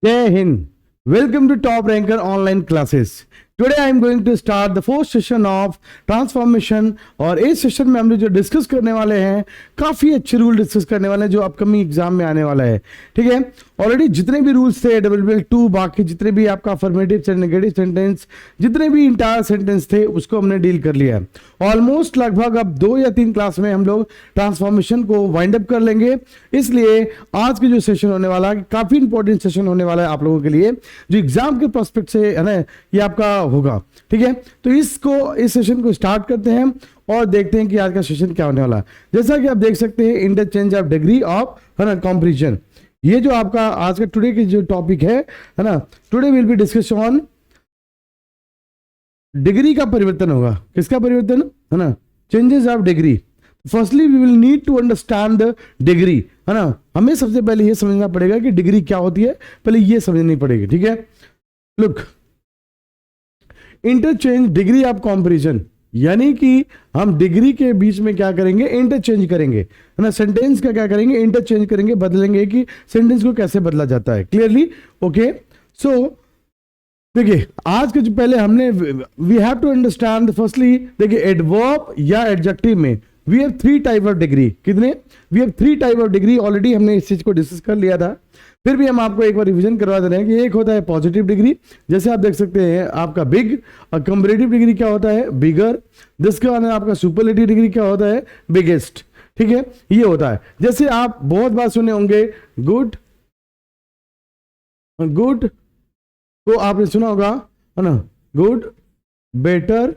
Jai Hind. Welcome to Top Ranker Online Classes. Today I am going to start the fourth session of transformation. और इस session में हम लोग जो discuss करने वाले हैं काफ़ी अच्छे रूल डिस्कस करने वाले हैं जो अपकमिंग एग्जाम में आने वाला है। ठीक है, ऑलरेडी जितने भी रूल्स थे WL2 बाकी जितने भी आपका अफर्मेटिव एंड नेगेटिव सेंटेंस जितने भी इंटायर सेंटेंस थे उसको हमने डील कर लिया है। ऑलमोस्ट लगभग अब 2 या 3 क्लास में हम लोग ट्रांसफॉर्मेशन को वाइंड अप कर लेंगे। इसलिए आज के जो सेशन होने वाला है काफ़ी इंपॉर्टेंट सेशन होने वाला है आप लोगों के लिए जो एग्जाम के प्रोस्पेक्ट से है ना ये आपका होगा। ठीक है, तो इस सेशन को स्टार्ट करते हैं और देखते हैं कि आज का सेशन क्या होने वाला है। जैसा कि आप देख सकते हैं इंटरचेंज ऑफ डिग्री ऑफ है ना कॉम्प्रिजन, ये जो आपका आज का टुडे की जो टॉपिक है ना, today will be discuss on degree का परिवर्तन होगा। किसका परिवर्तन है ना, changes of degree. Firstly we will need to understand the degree है ना, हमें सबसे पहले ये समझना पड़ेगा कि डिग्री क्या होती है, पहले ये समझनी पड़ेगी। ठीक है, look interchange degree of comparison, यानी कि हम डिग्री के बीच में क्या करेंगे, इंटरचेंज करेंगे है ना, सेंटेंस का क्या करेंगे, इंटरचेंज करेंगे, बदलेंगे कि सेंटेंस को कैसे बदला जाता है। Clearly okay. सो देखिए आज के जो पहले हमने we have to understand firstly, देखिए एडवर्ब या एडजेक्टिव में we have 3 type of degree. कितने? We have 3 type of degree. Already हमने इस चीज को डिस्कस कर लिया था, फिर भी हम आपको एक बार रिवीजन करवा दे रहे हैं कि एक होता है पॉजिटिव डिग्री, जैसे आप देख सकते हैं आपका बिग, और कंपैरेटिव डिग्री क्या होता है, बिगर। जिसके बाद आपका सुपरलेटिव डिग्री क्या होता है, बिगेस्ट। ठीक है, ये होता है। जैसे आप बहुत बार सुने होंगे गुड, गुड को आपने सुना होगा है ना, गुड, बेटर,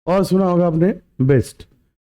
और सुना होगा आपने बेस्ट।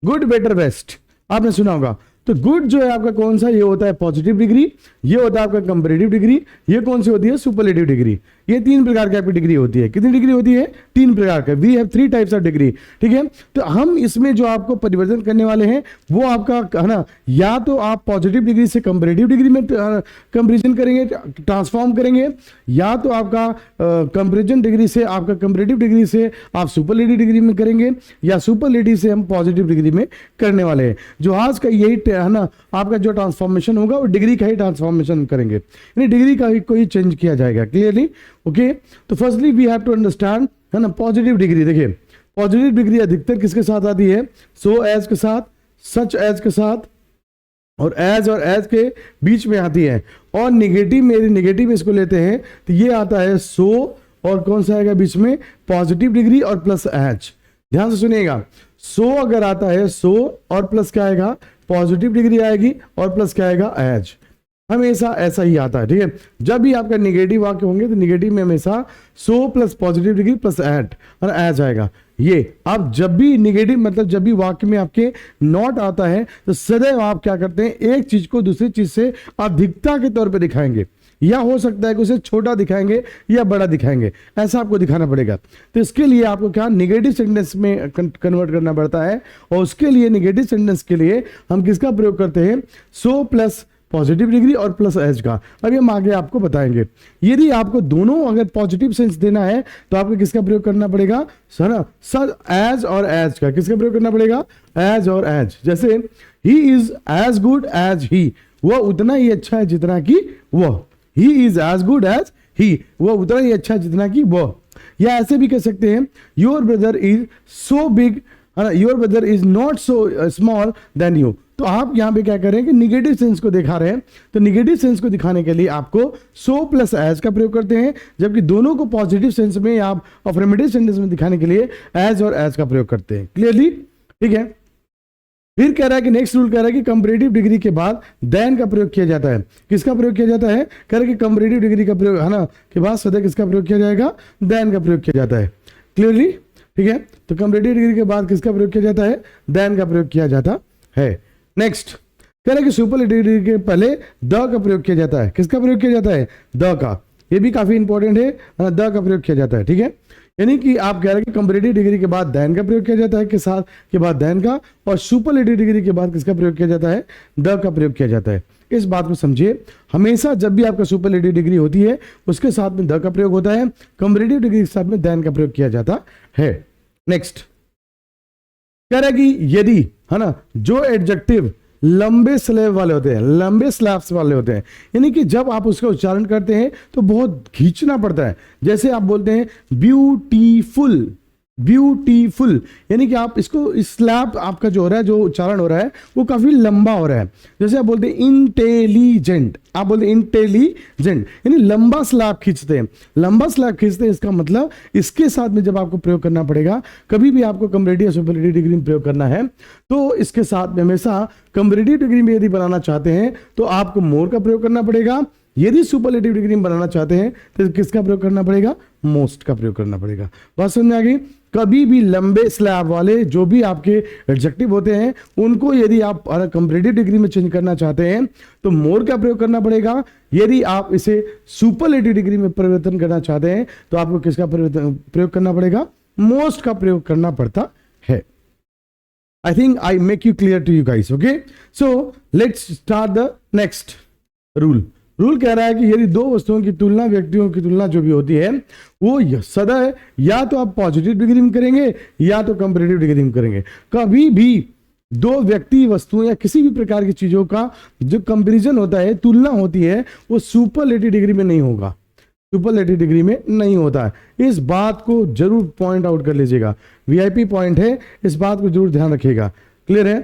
गुड, बेटर, बेस्ट आपने सुना होगा। तो गुड जो है आपका कौन सा, ये होता है पॉजिटिव डिग्री, ये होता है आपका कंपैरेटिव डिग्री, ये कौन सी होती है, सुपरलेटिव डिग्री। ये 3 प्रकार की आपकी डिग्री होती है। कितनी डिग्री होती है? 3 प्रकार का। We have 3 types of degree. ठीक है, तो हम इसमें जो आपको परिवर्तन करने वाले हैं वो आपका है ना, या तो आप पॉजिटिव डिग्री से कंपैरेटिव डिग्री में कंपेरिजन करेंगे, ट्रांसफॉर्म करेंगे, या तो आपका कंपैरिजन डिग्री से आपका कंपैरेटिव डिग्री से आप सुपरलेटिव डिग्री में करेंगे, या सुपरलेटिव से हम पॉजिटिव डिग्री में करने वाले हैं। जो आज का यही है ना आपका जो ट्रांसफॉर्मेशन होगा वो डिग्री का ही ट्रांसफॉर्मेशन करेंगे, यानी डिग्री का ही कोई चेंज किया जाएगा। Clearly okay. तो firstly we have to understand है ना पॉजिटिव डिग्री। देखिए पॉजिटिव डिग्री अधिकतर किसके साथ आती है, सो एज के साथ, सच एज के साथ, और एज के बीच में आती है। और निगेटिव में, निगेटिव इसको लेते हैं तो ये आता है सो, और कौन सा आएगा बीच में, पॉजिटिव डिग्री और प्लस एज। ध्यान से सुनिएगा, सो अगर आता है सो और प्लस क्या आएगा, पॉजिटिव डिग्री आएगी, और प्लस क्या आएगा, एज। हमेशा ऐसा ही आता है। ठीक है, जब भी आपका निगेटिव वाक्य होंगे तो निगेटिव में हमेशा so plus positive degree plus एड और एज आएगा। ये आप जब भी निगेटिव मतलब जब भी वाक्य में आपके नॉट आता है तो सदैव आप क्या करते हैं, एक चीज को दूसरी चीज से अधिकता के तौर पे दिखाएंगे, या हो सकता है कि उसे छोटा दिखाएंगे या बड़ा दिखाएंगे, ऐसा आपको दिखाना पड़ेगा। तो इसके लिए आपको क्या निगेटिव सेंटेंस में कन्वर्ट करना पड़ता है, और उसके लिए निगेटिव सेंटेंस के लिए हम किसका प्रयोग करते हैं, सो प्लस पॉजिटिव डिग्री और प्लस एज का। अभी हम आगे आपको बताएंगे। यदि आपको दोनों अगर पॉजिटिव सेंस देना है तो आपको किसका प्रयोग करना पड़ेगा, सर एज और एज का। किसका प्रयोग करना पड़ेगा, एज और एज। जैसे he is as good as he, वह उतना ही अच्छा है जितना कि वह। He is as good as he, वह उतना ही अच्छा है जितना कि वह। या ऐसे भी कह सकते हैं, your brother is so big, your brother is not so small than you. तो आप यहां पे क्या करें कि निगेटिव सेंस को दिखा रहे हैं, तो निगेटिव सेंस को दिखाने के लिए आपको सो प्लस एज का प्रयोग करते हैं, जबकि दोनों को पॉजिटिव सेंस में या अफर्मेटिव सेंटेंस में दिखाने के लिए एज और एज का प्रयोग करते हैं। क्लियरली ठीक है। फिर कह रहा है कि नेक्स्ट रूल कह रहा है कि कंपैरेटिव डिग्री के बाद देन का प्रयोग किया जाता है। किसका प्रयोग किया जाता है, कह रहा है कि कंपैरेटिव डिग्री का प्रयोग है ना के बाद सदैव किसका प्रयोग किया जाएगा, देन का प्रयोग किया जाता है। क्लियरली ठीक है, तो कंपैरेटिव डिग्री के बाद किसका प्रयोग किया जाता है, देन का प्रयोग किया जाता है। नेक्स्ट कह रहा है कि सुपरलेटिव डिग्री के पहले द का प्रयोग किया जाता है। किसका प्रयोग किया जाता है, द का। ये भी काफी इंपॉर्टेंट है, द का प्रयोग किया जाता है। ठीक है, यानी कि आप कह रहे हैं कि कंपैरेटिव डिग्री के बाद देन का प्रयोग किया जाता है, के साथ के बाद देन का, और सुपरलेटिव डिग्री के बाद किसका प्रयोग किया जाता है, द का प्रयोग किया जाता है। इस बात को समझिए, हमेशा जब भी आपका सुपरलेटिव डिग्री होती है उसके साथ में द का प्रयोग होता है, कंपैरेटिव डिग्री के साथ में देन का प्रयोग किया जाता है। नेक्स्ट कह रहा है कि यदि है ना जो एडजेक्टिव लंबे स्लैब वाले होते हैं, लंबे स्लैब्स वाले होते हैं, यानी कि जब आप उसका उच्चारण करते हैं तो बहुत खींचना पड़ता है। जैसे आप बोलते हैं ब्यूटीफुल, ब्यूटीफुल, यानी कि आप इसको इस स्लैब आपका जो हो रहा है, जो उच्चारण हो रहा है वो काफी लंबा हो रहा है। जैसे आप बोलते हैं इंटेलिजेंट, आप बोलते हैं इंटेलिजेंट, यानी लंबा स्लैब खींचते हैं, लंबा स्लैब खींचते हैं। इसका मतलब इसके साथ में जब आपको प्रयोग करना पड़ेगा, कभी भी आपको कंपैरेटिव या सुपरलेटिव डिग्री में प्रयोग करना है तो इसके साथ में हमेशा कंपैरेटिव डिग्री में यदि बनाना चाहते हैं तो आपको मोर का प्रयोग करना पड़ेगा। यदि सुपरलेटिव डिग्री में बनाना चाहते हैं तो किसका प्रयोग करना पड़ेगा? मोस्ट का प्रयोग करना पड़ेगा। बात समझ आ गई? कभी भी लंबे स्लैब वाले जो भी आपके एडजेक्टिव होते हैं उनको यदि आप कंपैरेटिव डिग्री में चेंज करना चाहते हैं तो मोर का प्रयोग करना पड़ेगा। यदि आप इसे सुपरलेटिव डिग्री में परिवर्तन करना चाहते हैं तो आपको किसका प्रयोग करना पड़ेगा? मोस्ट का प्रयोग करना पड़ता है। I think I make you clear to you guys, okay? So let's start the next rule. Rule कह रहा है कि यदि दो वस्तुओं की तुलना, व्यक्तियों की तुलना जो भी होती है वो सदा है या तो आप पॉजिटिव डिग्री में करेंगे या तो कंपैरेटिव डिग्री में करेंगे। कभी भी दो व्यक्ति, वस्तुओं या किसी भी प्रकार की चीजों का जो कंपैरिजन होता है, तुलना होती है, वो सुपरलेटिव डिग्री में नहीं होगा, सुपरलेटिव डिग्री में नहीं होता है। इस बात को जरूर पॉइंट आउट कर लीजिएगा, वीआईपी पॉइंट है, इस बात को जरूर ध्यान रखिएगा। क्लियर है?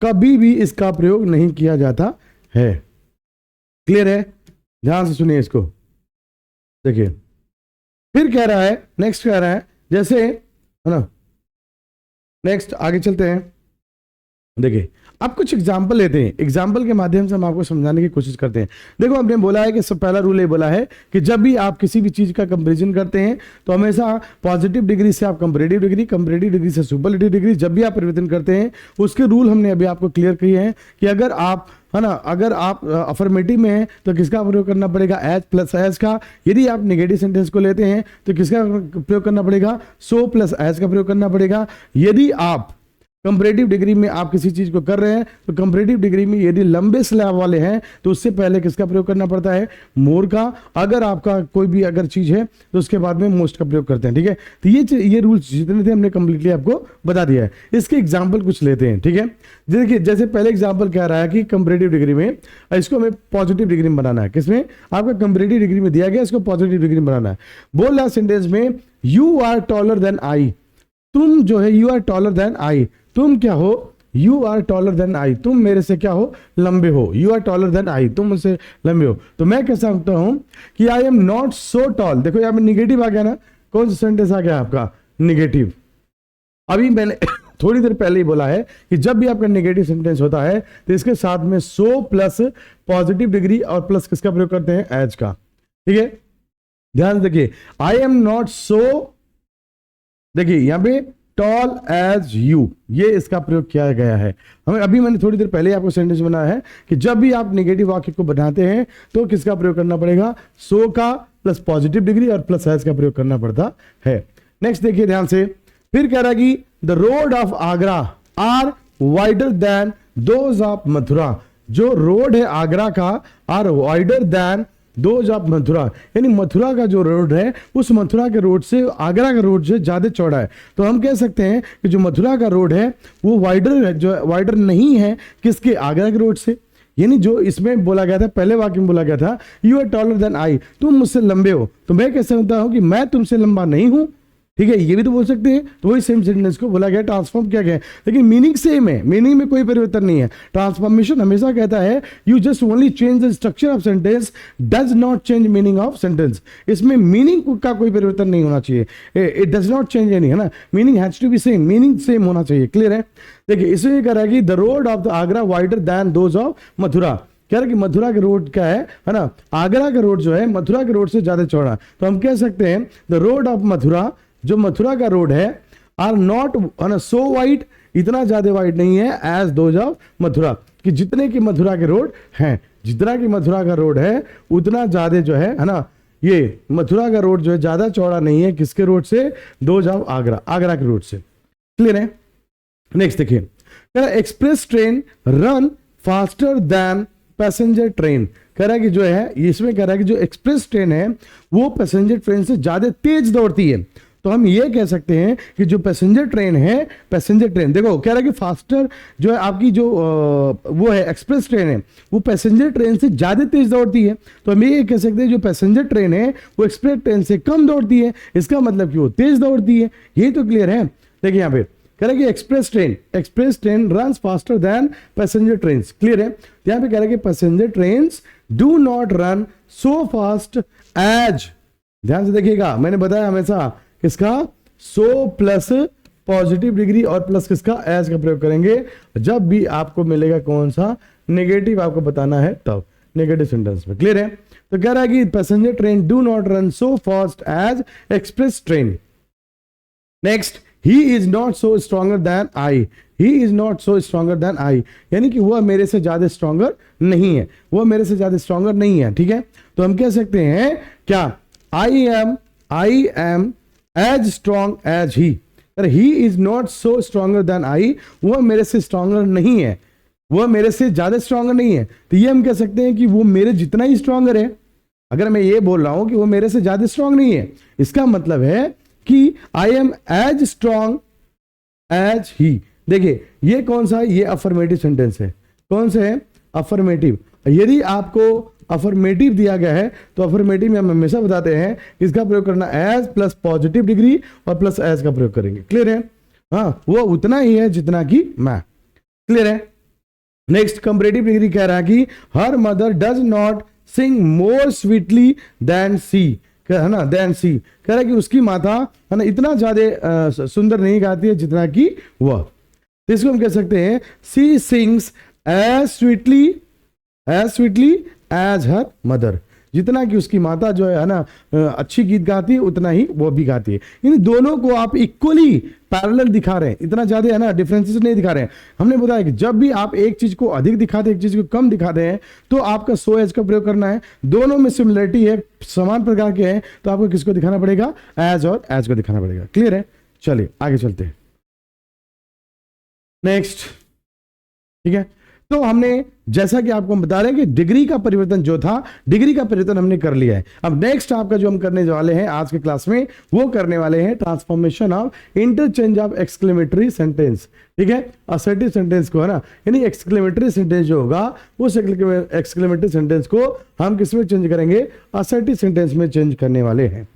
कभी भी इसका प्रयोग नहीं किया जाता है। क्लियर है? ध्यान से सुनिए इसको। देखिए फिर कह रहा है, नेक्स्ट कह रहा है, जैसे है ना, नेक्स्ट आगे चलते हैं। देखिए अब कुछ एग्जाम्पल लेते हैं, एग्जाम्पल के माध्यम से हम आपको समझाने की कोशिश करते हैं। देखो हमने बोला है कि सब पहला रूल ये बोला है कि जब भी आप किसी भी चीज का कंपैरिजन करते हैं तो हमेशा पॉजिटिव डिग्री से आप कंपैरेटिव डिग्री, कंपैरेटिव डिग्री से सुपरलेटिव डिग्री, जब भी आप परिवर्तन करते हैं उसके रूल हमने अभी आपको क्लियर किए हैं कि अगर आप, है ना, अगर आप अफर्मेटिव में हैं तो किसका प्रयोग करना पड़ेगा? एज प्लस एज का। यदि आप नेगेटिव सेंटेंस को लेते हैं तो किसका प्रयोग करना पड़ेगा? सो प्लस एज का प्रयोग करना पड़ेगा। यदि आप कंपैरेटिव डिग्री में आप किसी चीज को कर रहे हैं तो कंपैरेटिव डिग्री में यदि लंबे स्लैब वाले हैं तो उससे पहले किसका प्रयोग करना पड़ता है? मोर का। अगर आपका कोई भी अगर चीज है तो उसके बाद में मोस्ट का प्रयोग करते हैं। ठीक है, तो ये रूल्स जितने थे हमने कंप्लीटली आपको बता दिया है। इसके एग्जाम्पल कुछ लेते हैं। ठीक है, देखिए जैसे पहले एग्जाम्पल कह रहा है कि कंपैरेटिव डिग्री में इसको हमें पॉजिटिव डिग्री में बनाना है। किसमें? आपका कंपैरेटिव डिग्री में दिया गया, इसको पॉजिटिव डिग्री में बनाना है। बोल रहा सेंटेंस में you are taller than I, तुम जो है you are taller than I, तुम क्या हो? You are taller than I, तुम मेरे से क्या हो? लंबे हो। You are taller than I, तुम मुझसे लंबे हो। तो मैं कह सकता हूं कि I am not so tall. देखो यहाँ पे निगेटिव आ गया ना, कौन सा सेंटेंस आ गया आपका? निगेटिव। अभी मैंने थोड़ी देर पहले ही बोला है कि जब भी आपका नेगेटिव सेंटेंस होता है तो इसके साथ में सो प्लस पॉजिटिव डिग्री और प्लस किसका प्रयोग करते हैं? एज का। ठीक है, ध्यान देखिए, आई एम नॉट सो, देखिए यहां पे टॉल एज यू, ये इसका प्रयोग किया गया है। हमें अभी मैंने थोड़ी देर पहले आपको सेंटेंस बनाया है कि जब भी आप नेगेटिव वाक्य को बनाते हैं तो किसका प्रयोग करना पड़ेगा? सो का प्लस पॉजिटिव डिग्री और प्लस एज का प्रयोग करना पड़ता है। नेक्स्ट देखिए ध्यान से, फिर कह रहा है कि the road of Agra are wider than those of Mathura. जो रोड है आगरा का are wider than those of Mathura, यानी मथुरा का जो रोड है उस मथुरा के रोड से आगरा का रोड से ज्यादा चौड़ा है। तो हम कह सकते हैं कि जो मथुरा का रोड है वो वाइडर है, जो वाइडर नहीं है किसके? आगरा के रोड से। यानी जो इसमें बोला गया था, पहले वाक्य में बोला गया था you are taller than I, तुम मुझसे लंबे हो, तो मैं कह सकता हूं कि मैं तुमसे लंबा नहीं हूं। ठीक है, ये भी तो बोल सकते हैं। तो वही सेम सेंटेंस को बोला गया, ट्रांसफॉर्म किया गया, लेकिन मीनिंग सेम है, मीनिंग में कोई परिवर्तन नहीं है। ट्रांसफॉर्मेशन हमेशा कहता है you just only change the structure of sentence, does not change meaning of sentence. इसमें मीनिंग का कोई परिवर्तन नहीं होना चाहिए, it does not change any, है ना, meaning has to be same, meaning सेम होना चाहिए। क्लियर है? देखिए इसमें कह रहा है कि the road of the Agra wider than those of Mathura. कह रहा है कि मथुरा के रोड क्या है ना, आगरा का रोड जो है मथुरा के रोड से ज्यादा चौड़ा। तो हम कह सकते हैं द रोड ऑफ मथुरा, जो मथुरा का रोड है, आर नॉट सो वाइड, इतना ज्यादा वाइड नहीं है एज दोज ऑफ मथुरा, कि जितने की मथुरा के रोड हैं, जितना की मथुरा का रोड है उतना ज्यादा जो है ना, ये मथुरा का रोड जो है ज्यादा चौड़ा नहीं है किसके रोड से? दोज ऑफ आगरा, आगरा के रोड से। क्लियर है? नेक्स्ट देखिए, express train run faster than passenger train. कह रहा है कि जो है इसमें कह रहा है कि जो एक्सप्रेस ट्रेन है वो पैसेंजर ट्रेन से ज्यादा तेज दौड़ती है। तो हम ये कह सकते हैं कि जो पैसेंजर ट्रेन है, पैसेंजर ट्रेन देखो कह रहा है कि फास्टर जो है आपकी जो वो है एक्सप्रेस ट्रेन है, वो पैसेंजर ट्रेन से ज्यादा तेज दौड़ती है। तो हम ये कह सकते हैं जो पैसेंजर ट्रेन है वो एक्सप्रेस ट्रेन से कम दौड़ती है, इसका मतलब कि वो तेज दौड़ती है। यही तो क्लियर है। देखिए यहाँ पे कह रहा है कि express train runs faster than passenger train, clear है। तो यहाँ पे कह रहा है कि passenger train do not run so fast as, ध्यान से देखिएगा, मैंने बताया हमेशा किसका, सो प्लस पॉजिटिव डिग्री और प्लस किसका, एज का प्रयोग करेंगे जब भी आपको मिलेगा कौन सा नेगेटिव आपको बताना है तब, नेगेटिव सेंटेंस में, क्लियर है। तो कह रहा है कि passenger train do not run so fast as express train. Next, he is not so stronger than I, he is not so stronger than I, यानी कि वह मेरे से ज्यादा स्ट्रॉन्गर नहीं है, वह मेरे से ज्यादा स्ट्रॉन्गर नहीं है, ठीक है। तो हम कह सकते हैं क्या, I am as strong as he is not so stronger than I, वह मेरे से स्ट्रॉन्गर नहीं है, वह मेरे से ज्यादा स्ट्रॉन्गर नहीं है। तो ये हम कह सकते हैं कि वो मेरे जितना ही स्ट्रॉन्गर है। अगर मैं ये बोल रहा हूं कि वो मेरे से ज्यादा स्ट्रॉन्ग नहीं है, इसका मतलब है कि I am as strong as he. देखिए ये कौन सा, ये अफर्मेटिव सेंटेंस है, कौन सा है, अफर्मेटिव। यदि आपको अफर्मेटिव दिया गया है तो अफर्मेटिव में हम हमेशा बताते हैं इसका प्रयोग करना एज प्लस पॉजिटिव डिग्री और प्लस एज का प्रयोग करेंगे, क्लियर है। हाँ, वो उतना ही है जितना कि मैं, क्लियर है। नेक्स्ट, कंपैरेटिव डिग्री कह रहा है कि her mother does not sing more sweetly than she, है ना, देन सी, कह रहा है कि उसकी माता है ना इतना ज्यादा सुंदर नहीं गाती है जितना कि वह। तो इसको हम कह सकते हैं she sings as sweetly as her mother, जितना कि उसकी माता जो है ना अच्छी गीत गाती है उतना ही वो भी गाती है। इन दोनों को आप इक्वली पैरेलल दिखा रहे हैं, इतना ज्यादा है ना डिफरेंसेस नहीं दिखा रहे हैं। हमने बताया कि जब भी आप एक चीज को अधिक दिखाते हैं, एक चीज को कम दिखाते हैं, तो आपका सो एज का प्रयोग करना है। दोनों में सिमिलरिटी है, समान प्रकार के हैं, तो आपको किसको दिखाना पड़ेगा, एज और एज को दिखाना पड़ेगा, क्लियर है। चलिए आगे चलते हैं। नेक्स्ट, ठीक है। तो हमने जैसा कि आपको बता रहे हैं कि डिग्री का परिवर्तन जो था, डिग्री का परिवर्तन हमने कर लिया है। अब नेक्स्ट आपका जो हम करने वाले हैं आज के क्लास में, वो करने वाले हैं transformation of interchange of exclamatory sentence, ठीक है। असर्टिव सेंटेंस को, है ना, यानी एक्सक्लेमेटरी सेंटेंस जो होगा उस एक्सक्लेमेटरी सेंटेंस को हम किस में चेंज करेंगे, असर्टिव सेंटेंस में चेंज करने वाले हैं।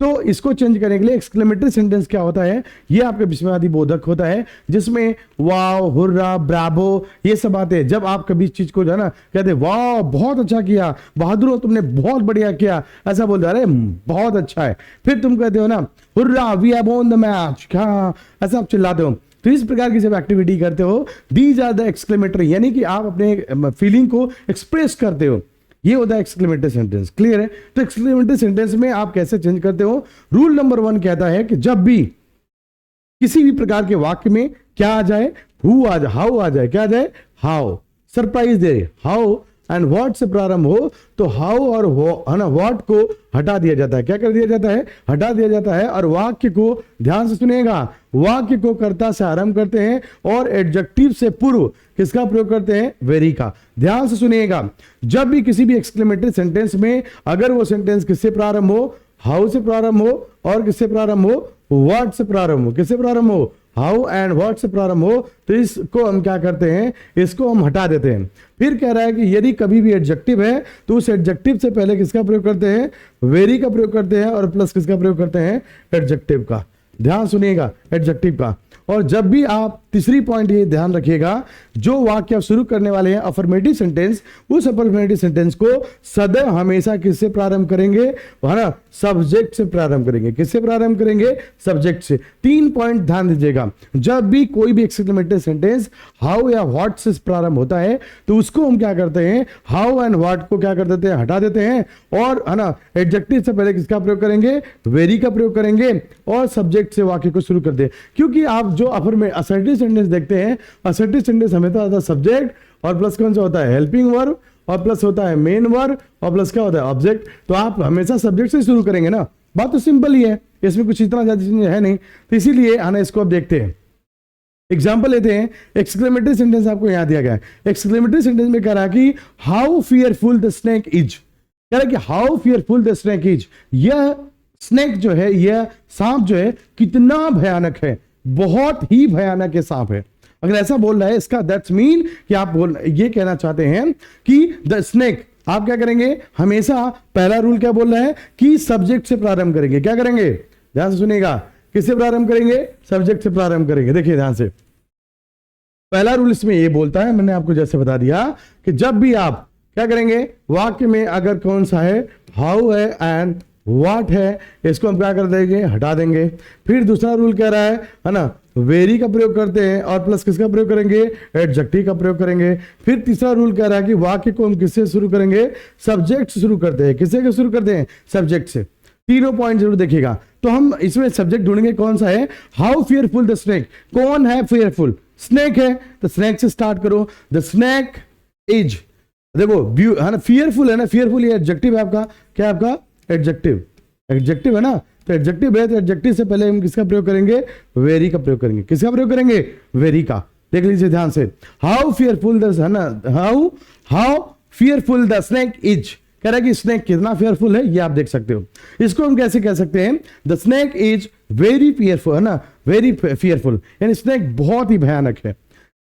तो इसको चेंज करने के लिए एक्सक्लेमेटरी सेंटेंस क्या होता है, ये आपके विस्मयादि बोधक होता है, जिसमें वाव, हुर्रा, ब्रावो ये सब आते हैं। जब आप कभी चीज को जो है ना कहते हैं वाह बहुत अच्छा किया, बहादुर हो तुमने, बहुत बढ़िया किया, ऐसा बोलते, अरे बहुत अच्छा है। फिर तुम कहते हो ना hurrah we have won the match, क्या ऐसा आप चिल्लाते हो। तो इस प्रकार की जब एक्टिविटी करते हो, दीज आर द एक्सक्लेमेटरी, यानी कि आप अपने फीलिंग को एक्सप्रेस करते हो, ये होता है एक्सक्लेमेटरी सेंटेंस, क्लियर है। तो एक्सक्लेमेटरी सेंटेंस में आप कैसे चेंज करते हो, रूल नंबर 1 कहता है कि जब भी किसी भी प्रकार के वाक्य में क्या आ जाए, हु आ जाए, हाउ आ जाए, क्या आ जाए, how, surprise they, how and what से प्रारंभ हो, तो हाउ और है ना व्हाट को हटा दिया जाता है। क्या कर दिया जाता है, हटा दिया जाता है। और वाक्य को ध्यान से सुनिएगा, वाक्य को कर्ता से आरंभ करते हैं और एडजेक्टिव से पूर्व किसका प्रयोग करते हैं, वेरी का। ध्यान से सुनिएगा, जब भी किसी भी एक्सक्लेमेटरी सेंटेंस में अगर वो सेंटेंस किससे प्रारंभ हो, हाउ से प्रारंभ हो, और किससे प्रारंभ हो, व्हाट से प्रारंभ हो, किससे प्रारंभ हो, हाउ एंड व्हाट से प्रारंभ हो, तो इसको हम क्या करते हैं, इसको हम हटा देते हैं। फिर कह रहा है कि यदि कभी भी एडजेक्टिव है तो उस एडजेक्टिव से पहले किसका प्रयोग करते हैं, वेरी का प्रयोग करते हैं, और प्लस किसका प्रयोग करते हैं, एडजेक्टिव का। ध्यान सुनिएगा, एडजेक्टिव का। और जब भी आप, तीसरी पॉइंट ये ध्यान रखिएगा, जो वाक्य आप शुरू करने वाले हैं अफर्मेटिव सेंटेंस, उस अफर्मेटिव सेंटेंस को सदैव हमेशा किससे प्रारंभ करेंगे, है ना, सब्जेक्ट से प्रारंभ करेंगे। किससे प्रारंभ करेंगे, सब्जेक्ट से। 3 पॉइंट ध्यान दीजिएगा, जब भी कोई भी एक्सक्लेमेटरी सेंटेंस हाउ या व्हाट से प्रारंभ होता है तो उसको हम क्या करते हैं, हाउ एंड व्हाट को क्या कर देते हैं, हटा देते हैं, और है ना एडजेक्टिव से पहले किसका प्रयोग करेंगे, वेरी का प्रयोग करेंगे, और सब्जेक्ट से वाक्य को शुरू कर दे। क्योंकि आप जो असर्टिव सेंटेंस देखते हैं, असर्टिव सेंटेंस हमेशा होता है सब्जेक्ट और प्लस कौन सा होता है, हेल्पिंग वर्ब, और प्लस होता है मेन वर्ब, और प्लस क्या होता है, ऑब्जेक्ट। तो आप हमेशा सब्जेक्ट से शुरू करेंगे ना, बात तो सिंपल ही है, इसमें कुछ इतना ज्यादा चीजें है नहीं। तो इसीलिए आना, इसको अब देखते हैं, एग्जाम्पल लेते हैं। एक्सक्लेमेटरी सेंटेंस आपको यहां दिया गया है। एक्सक्लेमेटरी सेंटेंस में कह रहा है कि how fearful the snake is, कह रहा है कि how fearful the snake is. यह स्नेक जो है, यह सांप जो है कितना भयानक है, बहुत ही भयानक है सांप है। अगर ऐसा बोल रहा है इसका दैट्स मीन कि आप ये कहना चाहते हैं कि द स्नेक, आप क्या करेंगे हमेशा, पहला रूल क्या बोल रहा है कि सब्जेक्ट से प्रारंभ करेंगे। क्या करेंगे, ध्यान से सुनिएगा, किससे प्रारंभ करेंगे, सब्जेक्ट से प्रारंभ करेंगे। देखिए ध्यान से, पहला रूल इसमें ये बोलता है, मैंने आपको जैसे बता दिया कि जब भी आप क्या करेंगे, वाक्य में अगर कौन सा है, हाउ है एंड व्हाट है, इसको हम क्या कर देंगे, हटा देंगे। फिर दूसरा रूल कह रहा है ना, वेरी का प्रयोग करते हैं और प्लस किसका प्रयोग करेंगे, एडजेक्टिव का प्रयोग करेंगे। फिर तीसरा रूल कह रहा है कि वाक्य को हम किससे शुरू करेंगे, सब्जेक्ट से शुरू करते हैं। किससे के शुरू करते हैं, सब्जेक्ट से। तीनों पॉइंट जरूर देखिएगा। तो हम इसमें सब्जेक्ट ढूंढेंगे कौन सा है, हाउ फियरफुल द स्नेक, कौन है फियरफुल, स्नेक है तो स्नेक से स्टार्ट करो। द स्नेक इज, देखो है ना, फियरफुल है ना, फियरफुल ये एडजेक्टिव है आपका, क्या आपका एडजेक्टिव, एडजेक्टिव है ना, तो एडजेक्टिव है तो एडजेक्टिव से पहले हम किसका प्रयोग करेंगे, वेरी का प्रयोग करेंगे। किसका प्रयोग करेंगे, वेरी का। देख लीजिए ध्यान से, हाउ फियरफुल द, है ना, how fearful the snake is, कह रहा है कि स्नेक कितना फियरफुल है, ये आप देख सकते हो। इसको हम कैसे कह सकते हैं, the snake is very fearful, है ना, वेरी फियरफुल, यानी स्नेक बहुत ही भयानक है।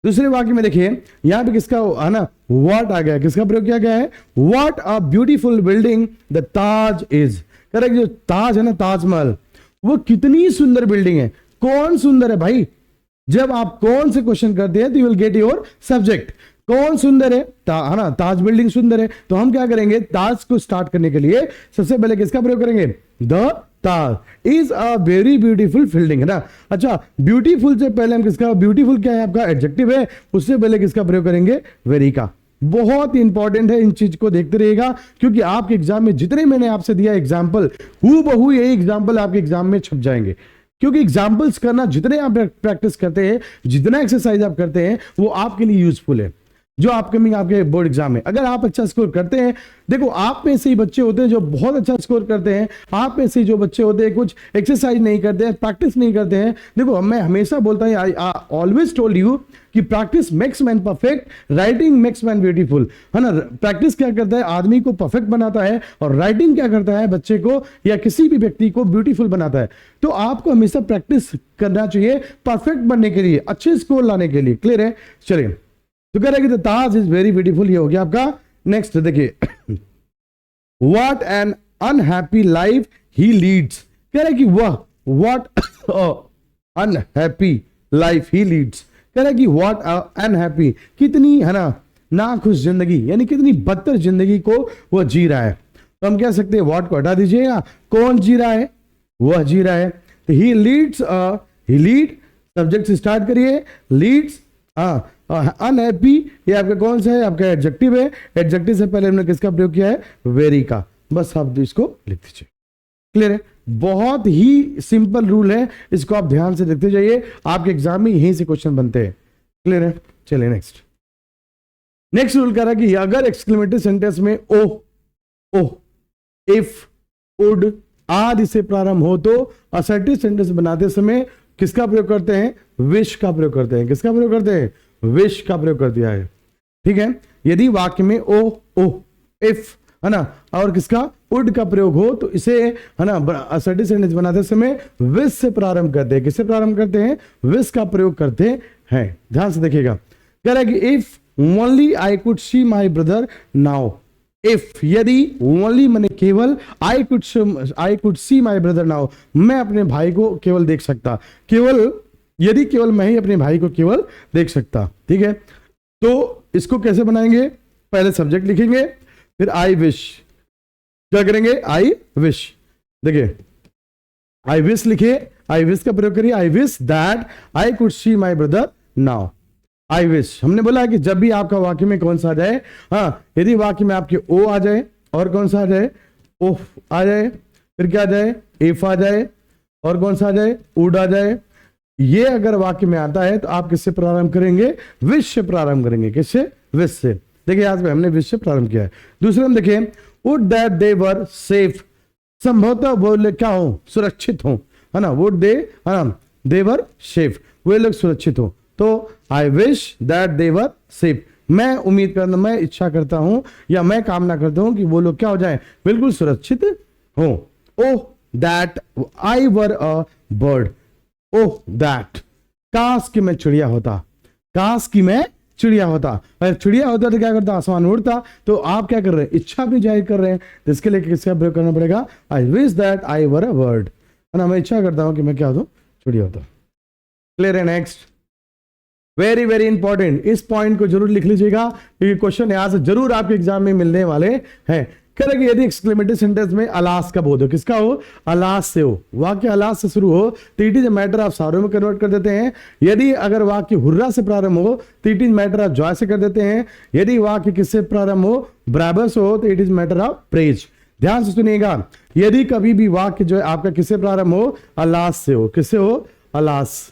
दूसरे वाक्य में देखिए, यहां पे किसका है ना, व्हाट आ गया, किसका प्रयोग किया गया है, what a beautiful building the Taj is, कह रहा है जो ताज है ना, ताजमहल, वो कितनी सुंदर बिल्डिंग है। कौन सुंदर है भाई, जब आप कौन से क्वेश्चन करते हैं तो you will get your subject. कौन सुंदर है, है ना, ताज बिल्डिंग सुंदर है, तो हम क्या करेंगे, ताज को स्टार्ट करने के लिए सबसे पहले किसका प्रयोग करेंगे, the Taj is a very beautiful building, है ना। अच्छा, ब्यूटीफुल से पहले हम किसका, ब्यूटीफुल क्या है आपका एडजेक्टिव है, उससे पहले किसका प्रयोग करेंगे, वेरी का। बहुत इंपॉर्टेंट है, इन चीज को देखते रहिएगा, क्योंकि आपके एग्जाम में जितने मैंने आपसे दिया एग्जाम्पल, हूबहू यही एग्जाम्पल आपके एग्जाम में छप जाएंगे। क्योंकि एग्जाम्पल्स करना, जितने आप प्रैक्टिस करते हैं, जितना एक्सरसाइज आप करते हैं, वो आपके लिए यूजफुल है जो अपकमिंग आपके बोर्ड एग्जाम में। अगर आप अच्छा स्कोर करते हैं, देखो आप में से ही बच्चे होते हैं जो बहुत अच्छा स्कोर करते हैं, आप में से जो बच्चे होते हैं कुछ एक्सरसाइज नहीं करते हैं, प्रैक्टिस नहीं करते हैं। देखो मैं हमेशा बोलता हूं, आई ऑलवेज टोल्ड यू कि practice makes man perfect, writing makes man beautiful, है ना। प्रैक्टिस क्या करता है, आदमी को परफेक्ट बनाता है, और राइटिंग क्या करता है, बच्चे को या किसी भी व्यक्ति को ब्यूटीफुल बनाता है। तो आपको हमेशा प्रैक्टिस करना चाहिए परफेक्ट बनने के लिए, अच्छे स्कोर लाने के लिए। क्लियर है, चलिए। तो कह रहा है कि the Taj is very beautiful, ये हो गया आपका। नेक्स्ट देखिए, what an unhappy life he leads, कह रहा है कि वह, what unhappy life he leads, कह रहा है कि व्हाट अनहैप्पी, कितनी, है ना खुश जिंदगी, यानी कितनी बदतर जिंदगी को वह जी रहा है। तो हम कह सकते हैं व्हाट को हटा दीजिएगा, कौन जी रहा है, वह जी रहा है। तो ही लीड्स, ही लीड, सब्जेक्ट से स्टार्ट करिए, लीड्स, अनहैप्पी, ये आपका कौन सा है, आपका एडजेक्टिव है। एडजेक्टिव से पहले हमने किसका प्रयोग किया है, वेरी का। बस आप इसको लिख दीजिए। क्लियर है, बहुत ही सिंपल रूल है, इसको आप ध्यान से देखते जाइए, आपके एग्जाम में यहीं से क्वेश्चन बनते हैं। क्लियर है, चलिए नेक्स्ट। नेक्स्ट रूल कह रहा है कि अगर एक्सक्लेमेटरी सेंटेंस में ओ, इफ, वुड आदि से प्रारंभ हो तो असर्टिव सेंटेंस बनाते समय किसका प्रयोग करते हैं, विश का प्रयोग करते हैं। किसका प्रयोग करते हैं, विश का प्रयोग कर दिया है। ठीक है, यदि वाक्य में ओ, इफ, है ना, और किसका, वुड का प्रयोग हो तो इसे, है ना, असर्टिव सेंटेंस बनाते समय विश से प्रारंभ करते हैं। किससे प्रारंभ करते हैं, विश का प्रयोग करते हैं। ध्यान से देखिएगा, कह रहा है कि if only I could see my brother now, if, यदि, ओनली मैंने केवल, I could see my brother now, मैं अपने भाई को केवल देख सकता, केवल, यदि केवल मैं ही अपने भाई को केवल देख सकता। ठीक है, तो इसको कैसे बनाएंगे, पहले सब्जेक्ट लिखेंगे, फिर आई विश, क्या करेंगे, आई विश। देखिए, आई विश लिखे, आई विश का प्रयोग करिए, I wish that I could see my brother now. I wish, हमने बोला है कि जब भी आपका वाक्य में कौन सा आ जाए, हाँ, यदि वाक्य में आपके ओ आ जाए, और कौन सा आ जाए, ओफ आ जाए, फिर क्या आ जाए, इफ आ जाए, और कौन सा आ जाए, वुड आ जाए, ये अगर वाक्य में आता है तो आप किससे प्रारंभ करेंगे, विश से प्रारंभ करेंगे। किससे, विश से। देखिए आज में हमने विश से प्रारंभ किया है। दूसरे में देखिए, would that they were safe, संभवतः वो लोग क्या हो, सुरक्षित हो, है ना, वुड दे, है ना, दे वर सेफ, वे लोग सुरक्षित हो। तो I wish that they were safe, मैं उम्मीद करना, मैं इच्छा करता हूं या मैं कामना करता हूं कि वो लोग क्या हो जाए, बिल्कुल सुरक्षित हो। Oh, that I were a bird, oh that, काश कि मैं चिड़िया होता, काश कि मैं चिड़िया होता। अगर चिड़िया होता तो क्या करता, आसमान में उड़ता। तो आप क्या कर रहे हैं, इच्छा अपनी जाहिर कर रहे हैं, तो इसके लिए किसका प्रयोग करना पड़ेगा, I wish that I were a bird, है ना, मैं इच्छा करता हूं कि मैं क्या होता, चिड़िया होता। क्लियर है। नेक्स्ट, वेरी वेरी इंपॉर्टेंट, इस पॉइंट को जरूर लिख लीजिएगा क्योंकि क्वेश्चन यहां से जरूर आपके एग्जाम में मिलने वाले हैं। कह रहे कि यदि एक्सक्लेमेटरी सेंटेंस में अलास का बोध हो, किसका हो, अलास से हो, वाक्य अलास से शुरू हो तो इट इज मैटर ऑफ सारो में कन्वर्ट कर देते हैं। यदि अगर वाक्य हुर्रा से प्रारंभ हो तो it is matter of Joy से कर देते हैं। यदि वाक्य किससे प्रारंभ हो, बराबर से हो, तो it is matter of praise. ध्यान से सुनिएगा, यदि कभी भी वाक्य जो है आपका किससे प्रारंभ हो, अलास से हो, किससे हो, अलास।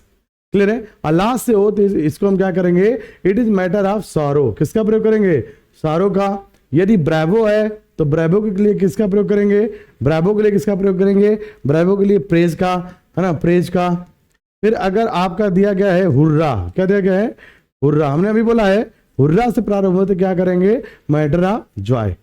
क्लियर है, अलास से हो तो इसको हम क्या करेंगे, it is matter of sorrow, किसका प्रयोग करेंगे, सॉरो का। यदि ब्रेवो है तो ब्रेवो के लिए किसका प्रयोग करेंगे, ब्रेवो के लिए किसका प्रयोग करेंगे, ब्रेवो के लिए प्रेज का, है ना, प्रेज का। फिर अगर आपका दिया गया है हुर्रा, क्या दिया गया है, हुर्रा, हमने अभी बोला है हुर्रा से प्रारंभ हो तो क्या करेंगे, मैटर ऑफ जॉय।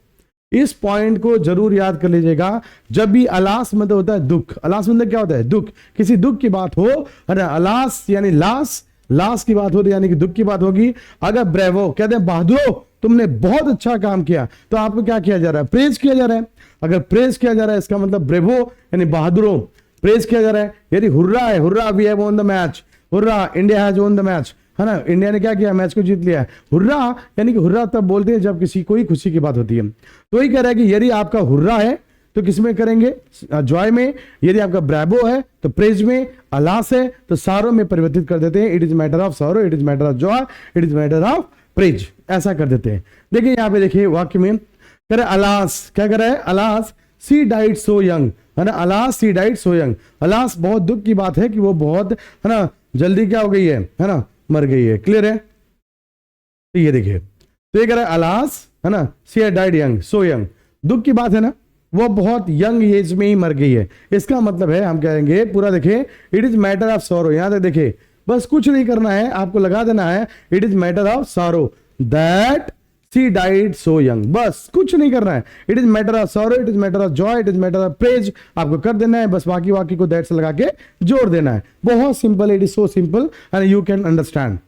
इस पॉइंट को जरूर याद कर लीजिएगा। जब भी अलास मतलब होता है दुख, अलास मतलब क्या होता है, दुख, किसी दुख की बात हो, है ना, अलास यानी लास, लास की बात हो तो यानी कि दुख की बात होगी। अगर ब्रेवो कहते हैं बहादुरो तुमने बहुत अच्छा काम किया, तो आपको क्या किया जा रहा है, प्रेज किया जा रहा है। अगर प्रेज किया जा रहा है इसका मतलब ब्रेवो यानी बहादुरो, प्रेज किया जा रहा है। यदि हुर्रा है, hurrah we have won the match, hurrah India has won the match, है ना, इंडिया ने क्या किया, मैच को जीत लिया है। हुर्रा यानी कि हुर्रा तब बोलते हैं जब किसी कोई खुशी की बात होती है। तो ही कह रहा है कि यदि आपका हुर्रा है तो किसमें करेंगे, जॉय में। यदि आपका ब्रेवो है तो प्रेज में, अलास है तो सारो में परिवर्तित कर देते हैं, इट इज मैटर ऑफ सारो, it is matter of joy, it is matter of praise, ऐसा कर देते हैं। देखिए यहाँ पे देखिए वाक्य में कह रहे अलास, क्या कर रहा है, alas she died so young, है ना, alas she died so young. Alas बहुत दुख की बात है कि वो बहुत, है ना, जल्दी क्या हो गई है ना, मर गई है। क्लियर है, तो ये देखिए, तो ये कह रहा है अलास, है ना, she died young so young, दुख की बात है ना, वो बहुत यंग एज में ही मर गई है। इसका मतलब है हम कहेंगे पूरा देखिए, it is matter of sorrow, यहां तक देखिए, बस कुछ नहीं करना है, आपको लगा देना है it is matter of sorrow that she died so young, बस कुछ नहीं करना है। It is matter of sorrow, it is matter of joy, it is matter of praise, आपको कर देना है, बस बाकी वाक्य को दैट से लगा के जोड़ देना है। बहुत simple, it is so simple and you can understand.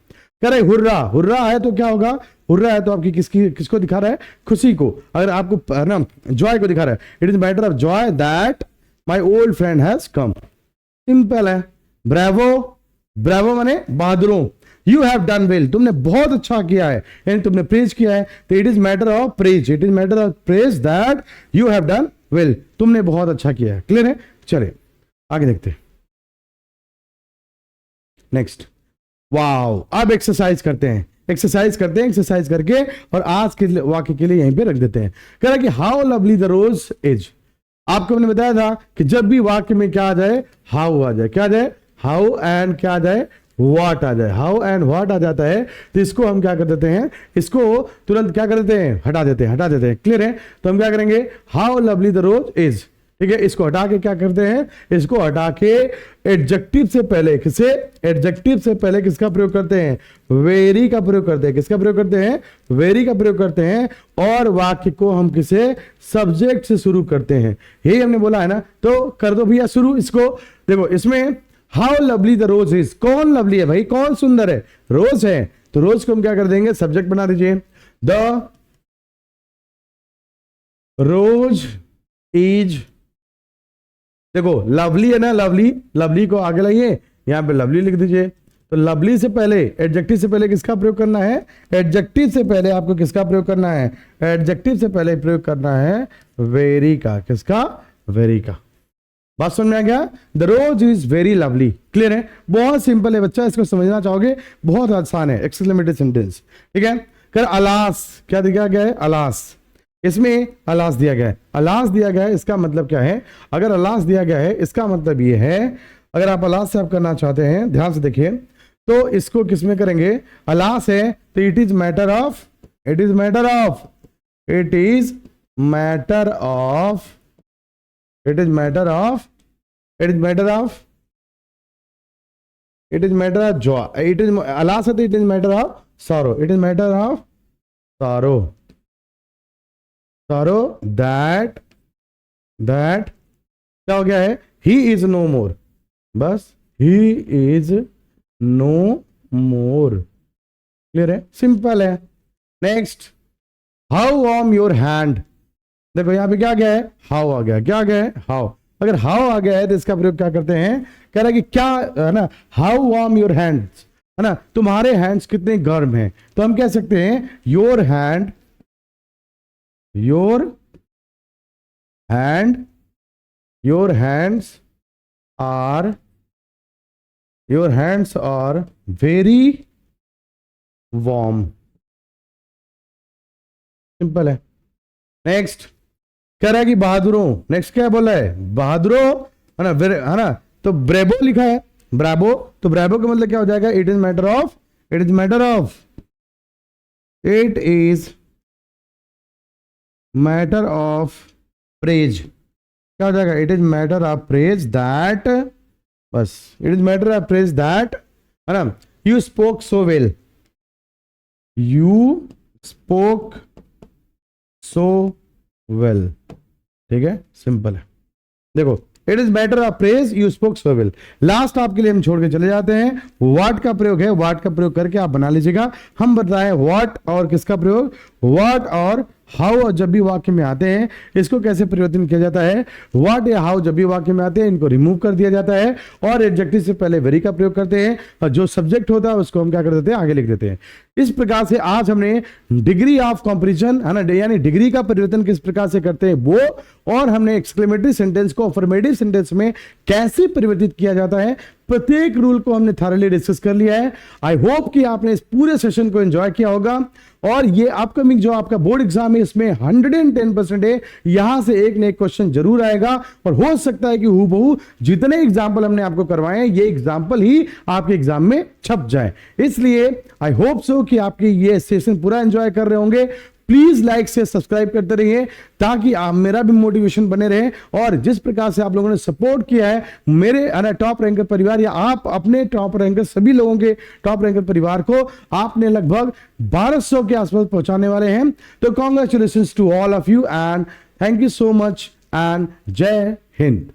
कह रहे हुर्रा, हुर्रा है तो क्या होगा, हुर्रा है तो आपकी किसको दिखा रहा है, खुशी को। अगर आपको ना जॉय को दिखा रहा है, it is matter of Joy that my old friend has come, simple है। ब्रेवो, ब्रेवो माने बहादुरों, यू हैव डन वेल, तुमने बहुत अच्छा किया है, यानी तुमने प्रेज किया है, तो it is matter of praise, it is matter of praise that you have done well, तुमने बहुत अच्छा किया है। क्लियर है, चलिए आगे देखते हैं। नेक्स्ट, वाओ, अब एक्सरसाइज करते हैं, एक्सरसाइज करते हैं, एक्सरसाइज करके और आज के वाक्य के लिए यहीं पे रख देते हैं। कह रहा है कि how lovely the rose is. आपको मैंने बताया था कि जब भी वाक्य में क्या आ जाए, हाउ आ जाए, क्या आ जाए, हाउ एंड क्या आ जाए, व्हाट आ जाए। हाउ एंड व्हाट आ जाता है तो इसको हम क्या कर देते हैं, इसको तुरंत क्या कर देते हैं, हटा देते हैं, हटा देते हैं। क्लियर है, तो हम क्या करेंगे, how lovely the rose is, ठीक है, इसको हटा के क्या करते हैं, इसको हटा के एडजेक्टिव से पहले, किसे, एडजेक्टिव से पहले किसका प्रयोग करते हैं, वेरी का प्रयोग करते हैं। किसका प्रयोग करते हैं, वेरी का प्रयोग करते हैं। और वाक्य को हम किसे, सब्जेक्ट से शुरू करते हैं, यही हमने बोला है ना। तो कर दो भैया शुरू इसको। देखो इसमें how lovely the rose is, कौन लवली है भाई, कौन सुंदर है, रोज है, तो रोज को हम क्या कर देंगे, सब्जेक्ट बना दीजिए, द रोज इज। देखो लवली है ना, लवली, लवली को आगे लाइए, यहां पे लवली लिख दीजिए। तो लवली से पहले, एडजेक्टिव से पहले किसका प्रयोग करना है, एडजेक्टिव से पहले आपको किसका प्रयोग करना है, एडजेक्टिव से पहले प्रयोग करना है वेरी का। किसका, वेरी का। बात समझ में आ गया, the rose is very lovely. Clear है, बहुत सिंपल है बच्चा, इसको समझना चाहोगे बहुत आसान है, एक्सक्लेमेटरी सेंटेंस, ठीक है। कर अलास, क्या दिया गया है, अलास, इसमें अलास दिया गया है, अलास दिया गया है, इसका मतलब क्या है, अगर अलास दिया गया है इसका मतलब ये है, अगर आप अलास से आप करना चाहते हैं, ध्यान से देखिए, तो इसको किसमें करेंगे, अलास है तो it is matter of, it is matter of, it is matter of, it is matter of, it is matter of, it is matter of joy, it is alas है तो it is matter of sorrow, it is matter of sorrow, sorrow that क्या हो गया है, he is no more, बस he is no more, clear है, simple है। Next, how warm your hand, देखो यहां पे क्या गया है, हाउ आ गया, क्या गया है, हाउ। अगर हाउ आ गया है तो इसका प्रयोग क्या करते हैं, कह रहा है कि क्या, है ना, हाउ वार्म योर हैंड्स, है ना, तुम्हारे हैंड्स कितने गर्म हैं, तो हम कह सकते हैं your hand, your hand, your hands are, your hands are very warm, simple है। नेक्स्ट, कह रहा है कि बहादुरों, नेक्स्ट क्या बोला है, बहादुरों, है ना, है ना, तो ब्रेवो लिखा है, ब्रावो, तो ब्रावो का मतलब क्या हो जाएगा, it is matter of, it is matter of, it is matter of praise, क्या हो जाएगा, it is matter of praise that, बस it is matter of praise that, है ना, you spoke so well, you spoke so well, ठीक है, simple है। देखो, it is matter of praise you spoke so well. Last आपके लिए हम छोड़ के चले जाते हैं, व्हाट का प्रयोग है, व्हाट का प्रयोग करके आप बना लीजिएगा। हम बताएं व्हाट और किसका प्रयोग, व्हाट और हाउ जब भी वाक्य में आते हैं इसको कैसे परिवर्तन किया जाता है, व्हाट या हाउ जब भी वाक्य में आते हैं इनको रिमूव कर दिया जाता है और एडजेक्टिव से पहले वेरी का प्रयोग करते हैं और जो सब्जेक्ट होता है उसको हम क्या कर देते हैं, आगे लिख देते हैं। इस प्रकार से आज हमने डिग्री ऑफ कंपैरिजन, है ना, यानी डिग्री का परिवर्तन किस प्रकार से करते हैं वो, और हमने एक्सक्लेमेटरी सेंटेंस को अफर्मेटिव सेंटेंस में कैसे परिवर्तित किया जाता है, प्रत्येक रूल को हमने थॉरली डिस्कस कर लिया है। आई होप कि आपने इस पूरे सेशन को एंजॉय किया होगा और ये अपकमिंग जो आपका बोर्ड एग्जाम है इसमें 110% है, यहां से एक न एक क्वेश्चन जरूर आएगा और हो सकता है कि हूबहू जितने एग्जाम्पल हमने आपको करवाए हैं ये एग्जाम्पल ही आपके एग्जाम में छप जाए। इसलिए आई होप सो कि आपके ये सेशन पूरा एंजॉय कर रहे होंगे। प्लीज लाइक से सब्सक्राइब करते रहिए ताकि आप मेरा भी मोटिवेशन बने रहे और जिस प्रकार से आप लोगों ने सपोर्ट किया है मेरे टॉप रैंकर परिवार या आप अपने टॉप रैंकर सभी लोगों के टॉप रैंकर परिवार को आपने लगभग 1200 के आसपास पहुंचाने वाले हैं। तो congratulations to all of you and thank you so much and जय हिंद।